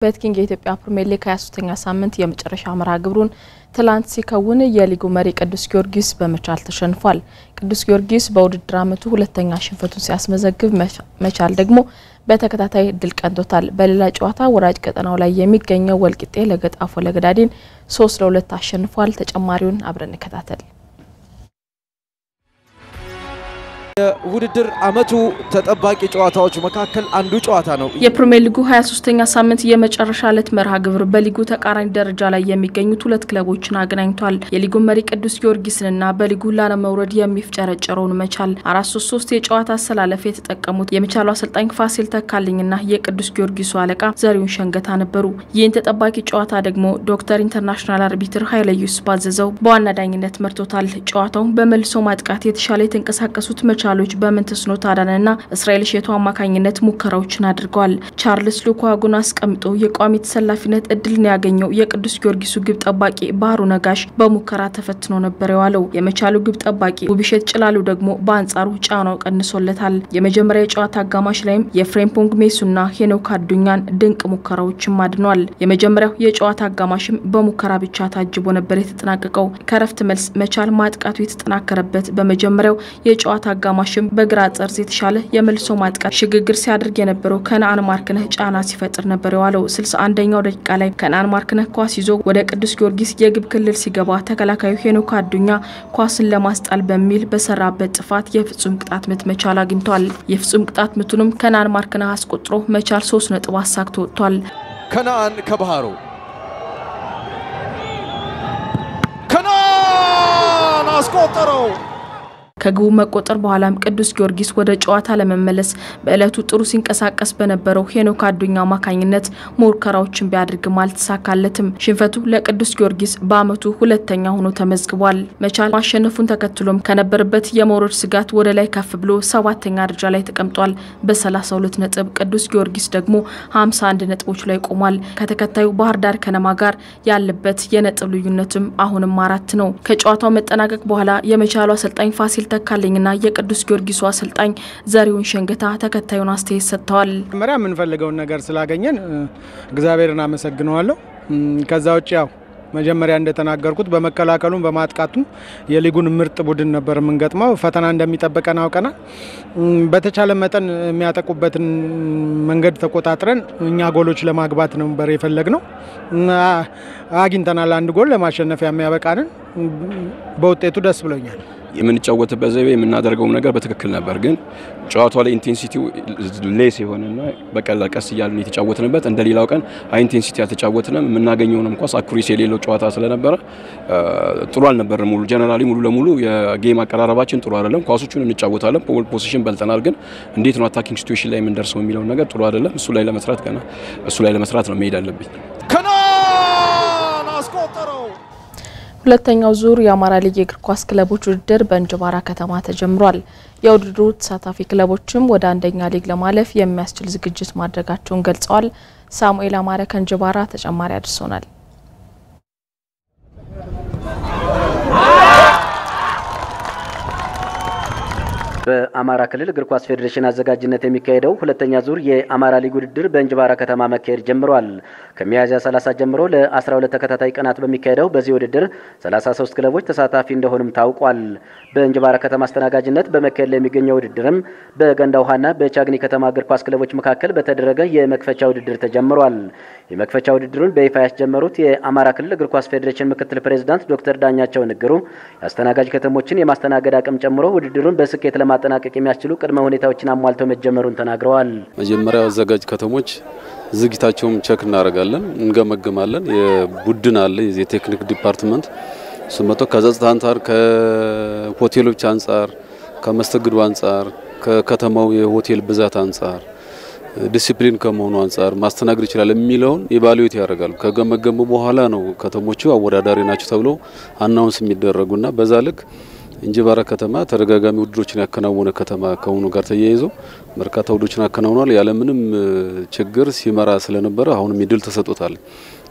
በትኪንግ የኢትዮጵያ ፕሪሚየር ሊግ 23ኛ ሳምንት የመጨረሻ መርሃ ግብሩን ትላንት ሲከውን የሊጉ መሪ ቅዱስ ጊዮርጊስ በመቻል ተሸንፏል። ቅዱስ ጊዮርጊስ በውድድር ዓመቱ ሁለተኛ ሽንፈቱን ሲያስመዘግብ መቻል ደግሞ በተከታታይ ድል ቀንቶታል። በሌላ ጨዋታ ወራጅ ቀጠናው ላይ የሚገኘው ወልቂጤ ለገጣፎ ለገዳዲን 3-2 አሸንፏል። ተጨማሪውን አብረን እንከታተል። የውድድር ዓመቱ ተጠባቂ ጨዋታዎች መካከል አንዱ ጨዋታ ነው። የፕሪሚየር ሊጉ 23ኛ ሳምንት የመጨረሻ ዕለት መርሃ ግብር በሊጉ ተቃራኒ ደረጃ ላይ የሚገኙት ሁለት ክለቦችን አገናኝቷል። የሊጉ መሪ ቅዱስ ጊዮርጊስንና በሊጉ ላለመውረድ የሚፍጨረጨረውን መቻል 4-3 የጨዋታ አሰላለፍ የተጠቀሙት የመቻሉ አሰልጣኝ ፋሲል ተካልኝና የቅዱስ ጊዮርጊሱ አለቃ ዘሪሁን ሸንገታ ነበሩ። ይህን ተጠባቂ ጨዋታ ደግሞ ዶክተር ኢንተርናሽናል አርቢትር ኃይለ ኢየሱስ ባዘዘው በዋና ዳኝነት መርቶታል። ጨዋታው በመልሶ ማጥቃት የተሻለ የተንቀሳቀሱት መቻሎች በመንተስኖ ታዳነና እስራኤል ሸቶ አማካኝነት ሙከራዎችን አድርገዋል። ቻርልስ ሉኳጉን አስቀምጦ የቋሚ ተሰላፊነት እድልን ያገኘው የቅዱስ ጊዮርጊሱ ግብ ጠባቂ ባህሩ ነጋሽ በሙከራ ተፈትኖ ነበር ያለው። የመቻሉ ግብ ጠባቂ ውብሸት ጭላሉ ደግሞ በአንጻሩ ጫናው ቀንሶለታል። የመጀመሪያ የጨዋታ አጋማሽ ላይም የፍሬምፖንግ ሜሱና ሄኖክ አዱኛን ድንቅ ሙከራዎችን አድኗል። የመጀመሪያው የጨዋታ አጋማሽም በሙከራ ብቻ ታጅቦ ነበር የተጠናቀቀው። ከረፍት መልስ መቻል ማጥቃቱ የተጠናከረበት በመጀመሪያው የጨዋታ አጋማሽም በግራ ጠርዝ የተሻለ የመልሶ ማጥቃት ሽግግር ሲያደርግ የነበረው ከነአን ማርክነህ ጫና ሲፈጥር ነበር ያለው። 61ኛው ደቂቃ ላይ ከነአን ማርክነህ ኳስ ይዞ ወደ ቅዱስ ጊዮርጊስ የግብ ክልል ሲገባ ተከላካዩ ሄኖክ አዱኛ ኳስን ለማስጣል በሚል በሰራበት ጥፋት የፍጹም ቅጣት ምት መቻል አግኝቷል። የፍጹም ቅጣት ምቱንም ከነአን ማርክነህ አስቆጥሮ መቻል 3 ነጥብ አሳክቶ ወጥቷል። ከነአን ከባህሩ ከነአን አስቆጥረው ከግቡ መቆጠር በኋላም ቅዱስ ጊዮርጊስ ወደ ጨዋታ ለመመለስ በእለቱ ጥሩ ሲንቀሳቀስ በነበረው ሄኖክ አዱኛ አማካኝነት ሙከራዎችን ቢያደርግም አልተሳካለትም። ሽንፈቱ ለቅዱስ ጊዮርጊስ በአመቱ ሁለተኛ ሆኖ ተመዝግቧል። መቻል ማሸነፉን ተከትሎም ከነበረበት የመውረድ ስጋት ወደ ላይ ከፍ ብሎ 7ኛ ደረጃ ላይ ተቀምጧል በ32 ነጥብ። ቅዱስ ጊዮርጊስ ደግሞ 51 ነጥቦች ላይ ቆሟል። ከተከታዩ ባህር ዳር ከነማ ጋር ያለበት የነጥብ ልዩነትም አሁንም 4 ነው። ከጨዋታው መጠናቀቅ በኋላ የመቻሉ አሰልጣኝ ፋሲል ተካልኝና የቅዱስ ጊዮርጊሱ አሰልጣኝ ዘሪሁን ሸንገታ ተከታዩን አስተያየት ሰጥተዋል። መጀመሪያ ምን ፈልገው ነገር ስላገኘን እግዚአብሔርን አመሰግናለሁ። ከዛው ያው መጀመሪያ እንደተናገርኩት በመከላከሉም በማጥቃቱም የሊጉን ምርጥ ቡድን ነበር መንገጥማው። ፈተና እንደሚጠበቀን አውቀናል። በተቻለ መጠን የሚያጠቁበትን መንገድ ተቆጣጥረን እኛ ጎሎች ለማግባት ነበር የፈለግነው። አግኝተናል። አንድ ጎል ለማሸነፍ የሚያበቃንን በውጤቱ ደስ ብሎኛል። የምንጫወትበት ዘይቤ የምናደርገው ነገር በትክክል ነበር፣ ግን ጨዋታው ላይ ኢንቴንሲቲው ሌስ የሆነና በቀላል ቀስ እያልን የተጫወትንበት እንደሌላው ቀን ሃይ ኢንቴንሲቲ ያልተጫወትንም የምናገኘውንም ኳስ አኩሬሲ የሌለው ጨዋታ ስለነበረ ጥሩ አልነበረም። ሙሉ ለሙሉ የጌም አቀራረባችን ጥሩ አይደለም። ኳሶቹን እንጫወታለን፣ ፖዚሽን በልተናል፣ ግን እንዴት ነው አታኪንግ ሲቹዌሽን ላይ የምንደርሰው የሚለው ነገር ጥሩ አይደለም። እሱ ላይ ለመስራት ነው መሄድ አለብኝ። ከነአን አስቆጠረው። ሁለተኛው ዙር የአማራ ሊግ የእግር ኳስ ክለቦች ውድድር በእንጅባራ ከተማ ተጀምሯል። የውድድሩ ተሳታፊ ክለቦችም ወደ አንደኛ ሊግ ለማለፍ የሚያስችል ዝግጅት ማድረጋቸውን ገልጸዋል። ሳሙኤል አማረ ከእንጅባራ ተጨማሪ አድርሶናል። በአማራ ክልል እግር ኳስ ፌዴሬሽን አዘጋጅነት የሚካሄደው ሁለተኛ ዙር የአማራ ሊግ ውድድር በእንጅባራ ከተማ መካሄድ ጀምሯል። ከሚያዝያ 30 ጀምሮ ለ12 ተከታታይ ቀናት በሚካሄደው በዚህ ውድድር 33 ክለቦች ተሳታፊ እንደሆኑም ታውቋል። በእንጅባራ ከተማ አስተናጋጅነት በመካሄድ ላይ የሚገኘው ውድድርም በገንዳ ውሃና በቻግኒ ከተማ እግር ኳስ ክለቦች መካከል በተደረገ የመክፈቻ ውድድር ተጀምሯል። የመክፈቻ ውድድሩን በይፋ ያስጀመሩት የአማራ ክልል እግር ኳስ ፌዴሬሽን ምክትል ፕሬዝዳንት ዶክተር ዳኛቸው ንግሩ የአስተናጋጅ ከተሞችን የማስተናገድ አቅም ጨምሮ ውድድሩን በስኬት ለማጠናቀቅ የሚያስችሉ ቅድመ ሁኔታዎችን አሟልተው መጀመሩን ተናግረዋል። መጀመሪያው አዘጋጅ ከተሞች ዝግጅታቸውን ቼክ እናደርጋለን፣ እንገመግማለን። የቡድን አለ የቴክኒክ ዲፓርትመንት ስመቶ ከጸጥታ አንፃር፣ ከሆቴሎች አንፃር፣ ከመስተንግዶ አንፃር፣ ከከተማው የሆቴል ብዛት አንፃር፣ ዲሲፕሊን ከመሆኑ አንፃር ማስተናገድ ይችላል የሚለውን ኢቫሉዌት ያደርጋሉ። ከገመገሙ በኋላ ነው ከተሞቹ አወዳዳሪ ናቸው ተብሎ አናውንስ የሚደረጉና በዛ ልክ እንጅባራ ከተማ ተደጋጋሚ ውድድሮችን ያከናወነ ከተማ ከሆኑ ጋር ተያይዞ በርካታ ውድድሮችን አከናውኗል። ያለ ምንም ችግር ሲመራ ስለነበረ አሁንም ይድል ተሰጥቷል።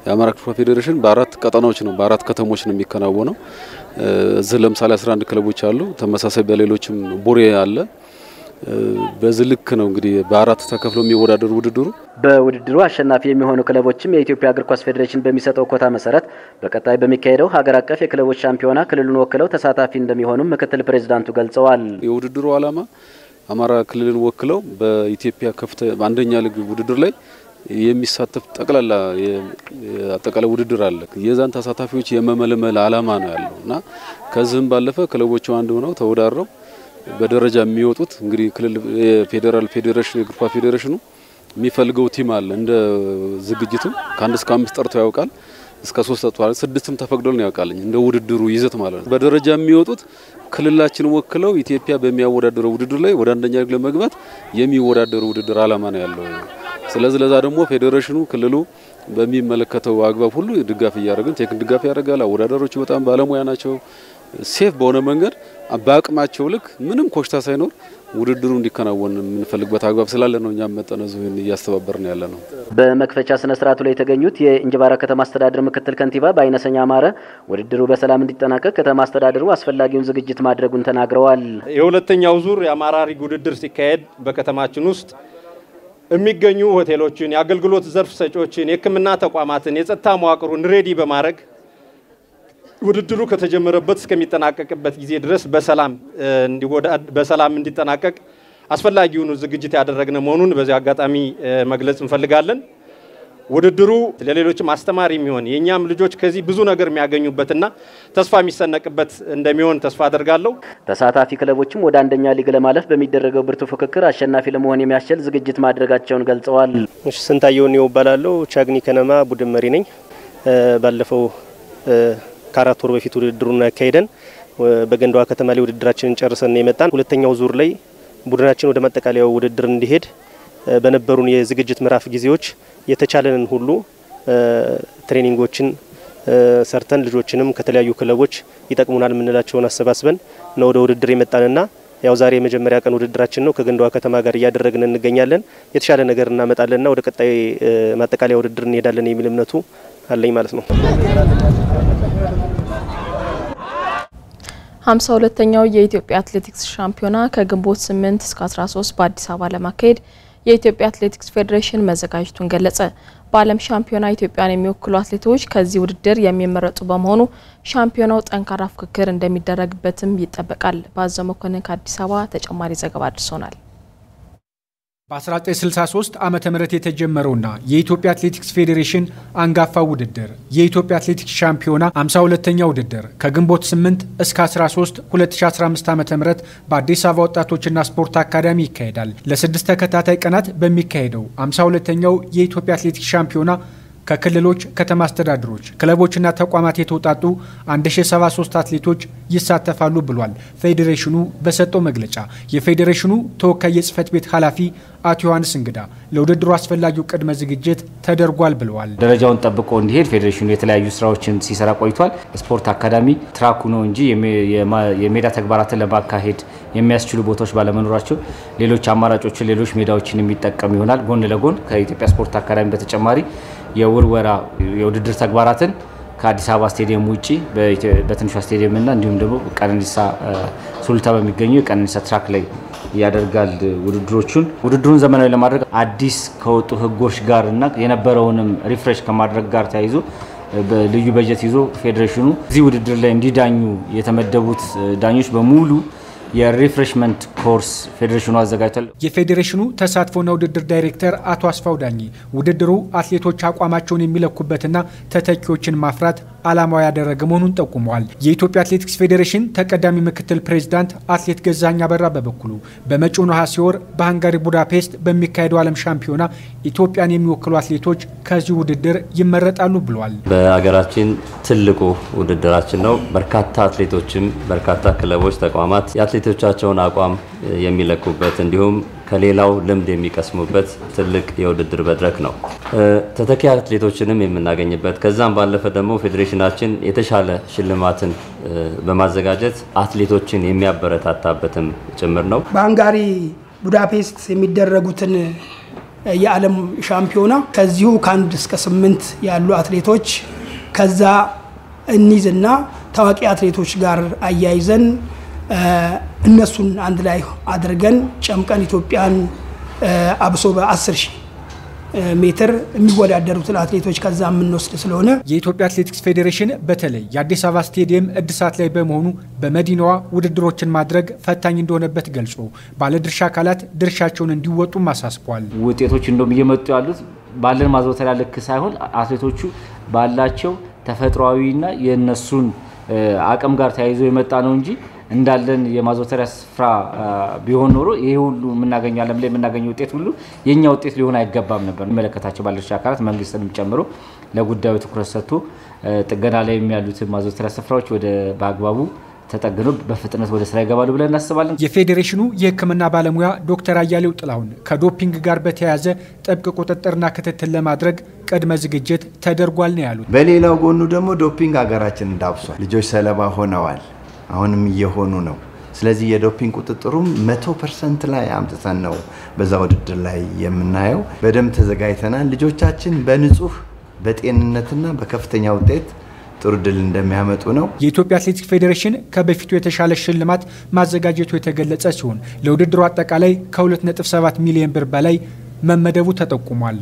የአማራ ክልል ፌዴሬሽን በአራት ቀጠናዎች ነው በአራት ከተሞች ነው የሚከናወነው። እዚህ ለምሳሌ 11 ክለቦች አሉ። ተመሳሳይ በሌሎችም ቡሬ አለ፣ በዚህ ልክ ነው እንግዲህ በአራት ተከፍሎ የሚወዳደሩ ውድድሩ በውድድሩ አሸናፊ የሚሆኑ ክለቦችም የኢትዮጵያ እግር ኳስ ፌዴሬሽን በሚሰጠው ኮታ መሰረት በቀጣይ በሚካሄደው ሀገር አቀፍ የክለቦች ሻምፒዮና ክልሉን ወክለው ተሳታፊ እንደሚሆኑ ምክትል ፕሬዝዳንቱ ገልጸዋል። የውድድሩ ዓላማ አማራ ክልልን ወክለው በኢትዮጵያ አንደኛ ሊግ ውድድር ላይ የሚሳተፍ ጠቅላላ አጠቃላይ ውድድር አለ። የዛን ተሳታፊዎች የመመልመል ዓላማ ነው ያለውና ከዚህም ባለፈ ክለቦቹ አንድ ሆነው ተወዳድረው በደረጃ የሚወጡት እንግዲህ ክልል የፌዴራል ፌዴሬሽን የእግር ኳስ ፌዴሬሽኑ የሚፈልገው ቲም አለ እንደ ዝግጅቱ ከ1 እስከ 5 ጠርቶ ያውቃል እስከ 3 ተጥቷል 6ም ተፈቅዶልን ያውቃልኝ እንደ ውድድሩ ይዘት ማለት ነው። በደረጃ የሚወጡት ክልላችን ወክለው ኢትዮጵያ በሚያወዳደረው ውድድር ላይ ወደ አንደኛ ሊግ ለመግባት የሚወዳደሩ ውድድር ዓላማ ነው ያለው። ስለዚህ ለዛ ደግሞ ፌዴሬሽኑ ክልሉ በሚመለከተው አግባብ ሁሉ ድጋፍ ያደርጋል፣ ቴክኒክ ድጋፍ ያደርጋል። አወዳዳሮቹ በጣም ባለሙያ ናቸው። ሴፍ በሆነ መንገድ በአቅማቸው ልክ ምንም ኮሽታ ሳይኖር ውድድሩ እንዲከናወን የምንፈልግበት አግባብ ስላለ ነው እኛም መጠነዙን እያስተባበርን ያለ ነው። በመክፈቻ ስነ ስርዓቱ ላይ የተገኙት የእንጅባራ ከተማ አስተዳደር ምክትል ከንቲባ በአይነሰኛ አማረ ውድድሩ በሰላም እንዲጠናቀቅ ከተማ አስተዳደሩ አስፈላጊውን ዝግጅት ማድረጉን ተናግረዋል። የሁለተኛው ዙር የአማራ ሊግ ውድድር ሲካሄድ በከተማችን ውስጥ የሚገኙ ሆቴሎችን፣ የአገልግሎት ዘርፍ ሰጪዎችን፣ የሕክምና ተቋማትን፣ የጸጥታ መዋቅሩን ሬዲ በማድረግ ውድድሩ ከተጀመረበት እስከሚጠናቀቅበት ጊዜ ድረስ በሰላም እንዲጠናቀቅ አስፈላጊውን ዝግጅት ያደረግነ መሆኑን በዚህ አጋጣሚ መግለጽ እንፈልጋለን። ውድድሩ ለሌሎችም አስተማሪ የሚሆን የኛም ልጆች ከዚህ ብዙ ነገር የሚያገኙበትና ተስፋ የሚሰነቅበት እንደሚሆን ተስፋ አደርጋለሁ። ተሳታፊ ክለቦችም ወደ አንደኛ ሊግ ለማለፍ በሚደረገው ብርቱ ፍክክር አሸናፊ ለመሆን የሚያስችል ዝግጅት ማድረጋቸውን ገልጸዋል። ስንታየው ነው ባላለው ቻግኒ ከነማ ቡድን መሪ ነኝ። ባለፈው ከ4 ወር በፊት ውድድሩን ያካሄደን በገንዳዋ ከተማ ላይ ውድድራችንን ጨርሰን የመጣን ሁለተኛው ዙር ላይ ቡድናችን ወደ ማጠቃለያው ውድድር እንዲሄድ በነበሩን የዝግጅት ምዕራፍ ጊዜዎች የተቻለንን ሁሉ ትሬኒንጎችን ሰርተን ልጆችንም ከተለያዩ ክለቦች ይጠቅሙናል ምንላቸውን አሰባስበን ነው ወደ ውድድር የመጣንና ያው ዛሬ የመጀመሪያ ቀን ውድድራችን ነው። ከገንዳዋ ከተማ ጋር እያደረግን እንገኛለን። የተሻለ ነገር እናመጣለንና ወደ ቀጣይ ማጠቃለያ ውድድር እንሄዳለን የሚል እምነቱ አለኝ ማለት ነው። 52ኛው የኢትዮጵያ አትሌቲክስ ሻምፒዮና ከግንቦት 8 እስከ 13 በአዲስ አበባ ለማካሄድ የኢትዮጵያ አትሌቲክስ ፌዴሬሽን መዘጋጀቱን ገለጸ። በዓለም ሻምፒዮና ኢትዮጵያን የሚወክሉ አትሌቶች ከዚህ ውድድር የሚመረጡ በመሆኑ ሻምፒዮናው ጠንካራ ፍክክር እንደሚደረግበትም ይጠበቃል። ባዘመኮንን ከአዲስ አበባ ተጨማሪ ዘገባ አድርሶናል። በ1963 ዓመተ ምህረት የተጀመረውና የኢትዮጵያ አትሌቲክስ ፌዴሬሽን አንጋፋው ውድድር የኢትዮጵያ አትሌቲክስ ሻምፒዮና 52ኛው ውድድር ከግንቦት 8 እስከ 13 2015 ዓመተ ምህረት በአዲስ አበባ ወጣቶችና ስፖርት አካዳሚ ይካሄዳል። ለ6 ተከታታይ ቀናት በሚካሄደው 52ኛው የኢትዮጵያ አትሌቲክስ ሻምፒዮና ከክልሎች ከተማ አስተዳደሮች ክለቦችና ተቋማት የተውጣጡ 1073 አትሌቶች ይሳተፋሉ ብሏል ፌዴሬሽኑ በሰጠው መግለጫ። የፌዴሬሽኑ ተወካይ የጽህፈት ቤት ኃላፊ አቶ ዮሐንስ እንግዳ ለውድድሩ አስፈላጊው ቅድመ ዝግጅት ተደርጓል ብለዋል። ደረጃውን ጠብቆ እንዲሄድ ፌዴሬሽኑ የተለያዩ ስራዎችን ሲሰራ ቆይቷል። ስፖርት አካዳሚ ትራኩ ነው እንጂ የሜዳ ተግባራትን ለማካሄድ የሚያስችሉ ቦታዎች ባለመኖራቸው ሌሎች አማራጮችን ሌሎች ሜዳዎችን የሚጠቀም ይሆናል። ጎን ለጎን ከኢትዮጵያ ስፖርት አካዳሚ በተጨማሪ የውርወራ የውድድር ተግባራትን ከአዲስ አበባ ስቴዲየም ውጪ በትንሿ ስቴዲየምና እንዲሁም ደግሞ ቀነኒሳ ሱልታ በሚገኘው የቀነኒሳ ትራክ ላይ ያደርጋል። ውድድሩን ዘመናዊ ለማድረግ አዲስ ከወጡ ህጎች ጋርና የነበረውንም ሪፍሬሽ ከማድረግ ጋር ተያይዞ በልዩ በጀት ይዞ ፌዴሬሽኑ እዚህ ውድድር ላይ እንዲዳኙ የተመደቡት ዳኞች በሙሉ የሪፍሬሽመንት ኮርስ ፌዴሬሽኑ አዘጋጅቷል። የፌዴሬሽኑ ተሳትፎና ውድድር ዳይሬክተር አቶ አስፋው ዳኝ ውድድሩ አትሌቶች አቋማቸውን የሚለኩበትና ተተኪዎችን ማፍራት ዓላማው ያደረገ መሆኑን ጠቁመዋል። የኢትዮጵያ አትሌቲክስ ፌዴሬሽን ተቀዳሚ ምክትል ፕሬዝዳንት አትሌት ገዛኸኝ አበራ በበኩሉ በመጪው ነሐሴ ወር በሃንጋሪ ቡዳፔስት በሚካሄደው ዓለም ሻምፒዮና ኢትዮጵያን የሚወክሉ አትሌቶች ከዚህ ውድድር ይመረጣሉ ብለዋል። በአገራችን ትልቁ ውድድራችን ነው። በርካታ አትሌቶችም በርካታ ክለቦች ተቋማት የአትሌቶቻቸውን አቋም የሚለኩበት እንዲሁም ከሌላው ልምድ የሚቀስሙበት ትልቅ የውድድር መድረክ ነው። ተተኪ አትሌቶችንም የምናገኝበት ከዛም ባለፈ ደግሞ ፌዴሬሽናችን የተሻለ ሽልማትን በማዘጋጀት አትሌቶችን የሚያበረታታበትም ጭምር ነው። በሃንጋሪ ቡዳፔስት የሚደረጉትን የዓለም ሻምፒዮና ከዚሁ ከ1 እስከ 8 ያሉ አትሌቶች ከዛ እንይዝና ታዋቂ አትሌቶች ጋር አያይዘን እነሱን አንድ ላይ አድርገን ጨምቀን ኢትዮጵያን አብሶ በ10,000 ሜትር የሚወዳደሩትን አትሌቶች ከዛ የምንወስድ ስለሆነ የኢትዮጵያ አትሌቲክስ ፌዴሬሽን በተለይ የአዲስ አበባ ስቴዲየም እድሳት ላይ በመሆኑ በመዲናዋ ውድድሮችን ማድረግ ፈታኝ እንደሆነበት ገልጾ ባለድርሻ አካላት ድርሻቸውን እንዲወጡ ማሳስቧል። ውጤቶች እንደም እየመጡ ያሉት ባለን ማዘውተሪያ ልክ ሳይሆን አትሌቶቹ ባላቸው ተፈጥሯዊና የነሱን አቅም ጋር ተያይዞ የመጣ ነው እንጂ እንዳለን የማዘውተሪያ ስፍራ ቢሆን ኖሮ ይሄ ሁሉ የምናገኘው ዓለም ላይ የምናገኘው ውጤት ሁሉ የኛ ውጤት ሊሆን አይገባም ነበር። መለከታቸው ባለድርሻ አካላት መንግስትንም ጨምሮ ለጉዳዩ ትኩረት ሰጥቶ ጥገና ላይ የሚያሉት ማዘውተሪያ ስፍራዎች ወደ በአግባቡ ተጠግኖ በፍጥነት ወደ ስራ ይገባሉ ብለን እናስባለን። የፌዴሬሽኑ የሕክምና ባለሙያ ዶክተር አያሌው ጥላሁን ከዶፒንግ ጋር በተያያዘ ጥብቅ ቁጥጥርና ክትትል ለማድረግ ቅድመ ዝግጅት ተደርጓል ነው ያሉት። በሌላው ጎኑ ደግሞ ዶፒንግ ሀገራችንን ዳብሷል። ልጆች ሰለባ ሆነዋል፣ አሁንም እየሆኑ ነው። ስለዚህ የዶፒንግ ቁጥጥሩም 100% ላይ አምጥተን ነው በዛ ውድድር ላይ የምናየው። በደንብ ተዘጋጅተናል። ልጆቻችን በንጹህ በጤንነትና በከፍተኛ ውጤት ጥሩ ድል እንደሚያመጡ ነው። የኢትዮጵያ አትሌቲክስ ፌዴሬሽን ከበፊቱ የተሻለ ሽልማት ማዘጋጀቱ የተገለጸ ሲሆን ለውድድሩ አጠቃላይ ከ2.7 ሚሊዮን ብር በላይ መመደቡ ተጠቁሟል።